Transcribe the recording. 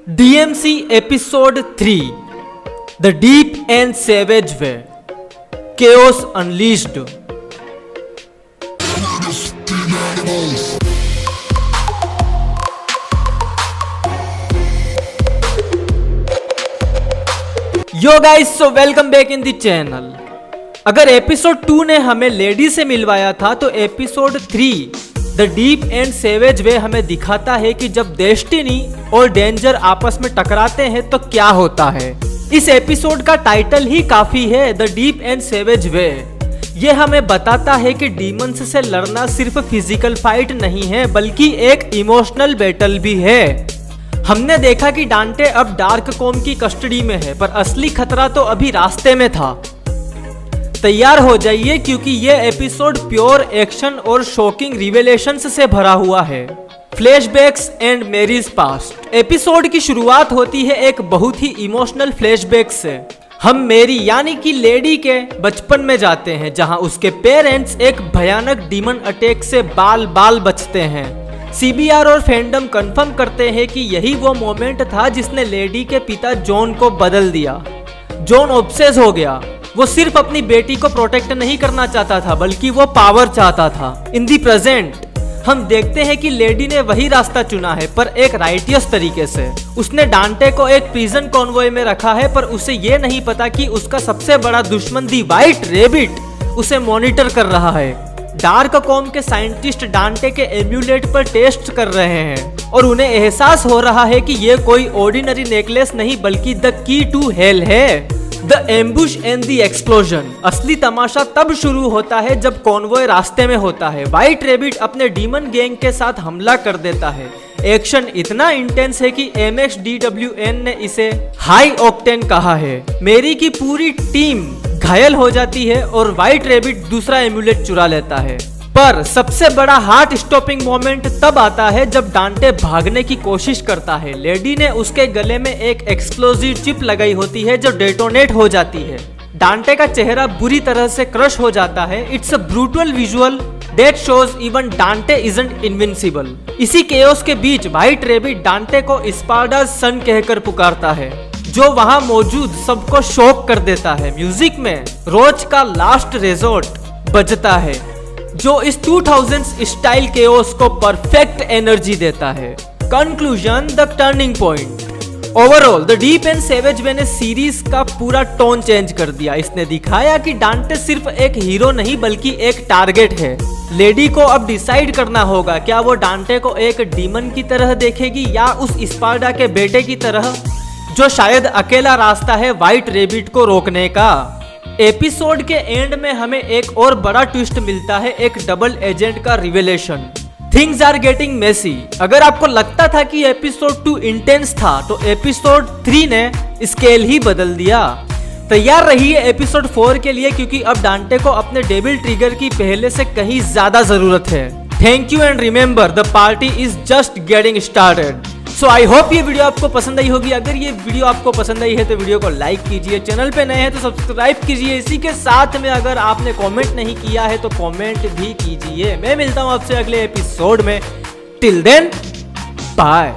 DMC Episode 3 The Deep and Savage Way Chaos Unleashed. Yo guys, so welcome back in the channel. अगर episode 2 ने हमें lady से मिलवाया था तो episode 3 the deep and savage way हमें दिखाता है कि जब डेस्टिनी और डेंजर आपस में टकराते हैं तो क्या होता है। इस एपिसोड का टाइटल ही काफी है, द डीप एंड सेवेज वे। ये हमें बताता है कि डीमंस से लड़ना सिर्फ फिजिकल फाइट नहीं है बल्कि एक इमोशनल बैटल भी है। हमने देखा कि डांटे अब डार्क कॉम की कस्टडी में है, पर असली खतरा तो अभी रास्ते में था। तैयार हो जाइए क्योंकि ये एपिसोड प्योर एक्शन और शॉकिंग रिवेलेशंस से भरा हुआ है। Flashbacks and Mary's past. Episode की शुरुआत होती है एक बहुत ही इमोशनल फ्लैशबैक से। हम मेरी यानी कि लेडी के बचपन में जाते हैं जहां उसके पेरेंट्स एक भयानक डीमन अटैक से बाल बाल बचते हैं। सीबीआर और फैंडम कंफर्म करते हैं कि यही वो मोमेंट था जिसने लेडी के पिता जॉन को बदल दिया। जॉन ऑब्सेस हो गया। वो सिर्फ अपनी बेटी को प्रोटेक्ट नहीं करना चाहता था बल्कि वो पावर चाहता था। इन दी प्रेजेंट हम देखते हैं कि लेडी ने वही रास्ता चुना है, पर एक राइटियस तरीके से। उसने डांटे को एक प्रिजन कॉन्वॉय में रखा है, पर उसे ये नहीं पता कि उसका सबसे बड़ा दुश्मन दी व्हाइट रैबिट उसे मॉनिटर कर रहा है। डार्क कॉम के साइंटिस्ट डांटे के एम्यूलेट पर टेस्ट कर रहे हैं और उन्हें एहसास हो रहा है कि ये कोई ऑर्डिनरी नेकलेस नहीं बल्कि द की टू हेल है। The ambush and the explosion. असली तमाशा तब शुरू होता है जब कॉन्वॉय रास्ते में होता है। व्हाइट रैबिट अपने डीमन गैंग के साथ हमला कर देता है। एक्शन इतना इंटेंस है कि MXDWN ने इसे हाई ऑक्टेन कहा है। मेरी की पूरी टीम घायल हो जाती है और व्हाइट रैबिट दूसरा एम्यूलेट चुरा लेता है। पर सबसे बड़ा हार्ट स्टॉपिंग मोमेंट तब आता है जब डांटे भागने की कोशिश करता है। लेडी ने उसके गले में एक एक्सप्लोजिव चिप लगाई होती है जो डेटोनेट हो जाती है। डांटे का चेहरा बुरी तरह से क्रश हो जाता है। It's a brutal visual that shows even डांटे इजंट इनविंसिबल। इसी केओस के बीच व्हाइट रैबिट डांटे को स्पार्डा's सन कहकर पुकारता है, जो वहां मौजूद सबको शॉक कर देता है। म्यूजिक में रोज का लास्ट रिजॉर्ट बजता है जो इस 2000s स्टाइल केओस को परफेक्ट एनर्जी देता है। Conclusion, the turning point. Overall the deep and savage way ने सीरीज का पूरा टोन चेंज कर दिया। इसने दिखाया कि डांटे सिर्फ एक हीरो नहीं बल्कि एक टारगेट है। लेडी को अब डिसाइड करना होगा, क्या वो डांटे को एक डीमन की तरह देखेगी या उस स्पार्डा के बेटे की तरह, जो शायद अकेला रास्ता है व्हाइट रैबिट को रोकने का। एपिसोड के एंड में हमें एक और बड़ा ट्विस्ट मिलता है, एक डबल एजेंट का revelation. Things are getting messy. अगर आपको लगता था कि एपिसोड 2 इंटेंस था तो एपिसोड 3 ने स्केल ही बदल दिया। तैयार रहिए एपिसोड 4 के लिए क्योंकि अब डांटे को अपने डेविल ट्रिगर की पहले से कहीं ज्यादा जरूरत है। Thank you and remember the party is just getting started. So I hope ये वीडियो आपको पसंद आई होगी। अगर ये वीडियो आपको पसंद आई है तो वीडियो को लाइक कीजिए, चैनल पे नए हैं तो सब्सक्राइब कीजिए। इसी के साथ में अगर आपने कमेंट नहीं किया है तो कमेंट भी कीजिए। मैं मिलता हूं आपसे अगले एपिसोड में। Till then bye.